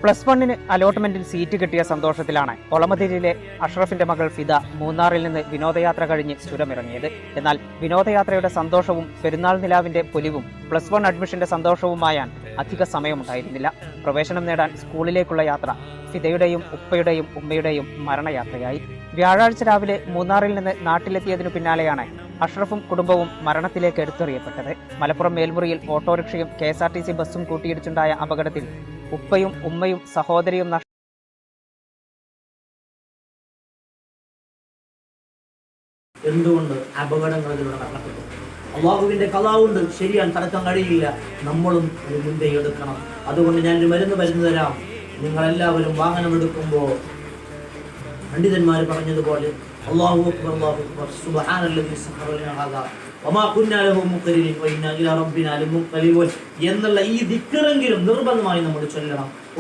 +1 അലോട്ട്മെന്റിൽ seat കിട്ടിയ സന്തോഷത്തിലാണ് ഒളമതിരിയിലെ അഷ്റഫിന്റെ മകൾ ഫിദ മൂന്നാറിൽ നിന്ന് വിനോദയാത്ര കഴിഞ്ഞ് ചുരമിറങ്ങിയത്. എന്നാൽ വിനോദയാത്രയുടെ സന്തോഷവും പെരുന്നാൾ നിലാവിന്റെ പൊലിവും +1 അഡ്മിഷന്റെ സന്തോഷവുമായാൻ അധിക സമയമുണ്ടായിരുന്നില്ല. പ്രവേശനം നേടാൻ സ്കൂളിലേക്കുള്ള യാത്ര ഫിദയുടെയും ഉപ്പയുടെയും ഉമ്മയുടെയും മരണയാത്രയായി. വ്യാഴാഴ്ച രാവിലെ മൂന്നാറിൽ നിന്ന് നാട്ടിലെത്തിയതിനു പിന്നാലെയാണ് അഷ്റഫും കുടുംബവും മരണത്തിലേക്ക് എടുത്തെറിയപ്പെട്ടത്. മലപ്പുറം മേൽമുറിയിൽ ഓട്ടോറിക്ഷയും KSRTC ബസ്സും കൂട്ടിയിടിച്ചുണ്ടായ അപകടത്തിൽ ഉപ്പയും ഉമ്മയും സഹോദരിയും എന്തുകൊണ്ട് അപകടങ്ങൾ ഇതിലൂടെ നടക്കപ്പെട്ടു? അള്ളാഹുവിന്റെ കലാവുണ്ട്, ശരിയാണ്, തടക്കാൻ കഴിയില്ല. നമ്മളും ഒരു മുൻകൈ എടുക്കണം. അതുകൊണ്ട് ഞാനൊരു മരുന്ന് തരാം. നിങ്ങളെല്ലാവരും വാഹനം എടുക്കുമ്പോൾ പണ്ഡിതന്മാർ പറഞ്ഞതുപോലെ അല്ലാഹു അക്ബർ അല്ലാഹു അക്ബർ സുബ്ഹാനല്ലദീ സഖറ ലനാ ഹാദാ വമാ കുന്നാ ലഹു മുഖ്രിനീൻ വഇന്നാ ഇലാ റബ്ബിനാ ലമുൻഖലിബൂൻ എന്നുള്ള ഈ ദിക്റെങ്കിലും നിർബന്ധമായി നമ്മൾ ചൊല്ലണം.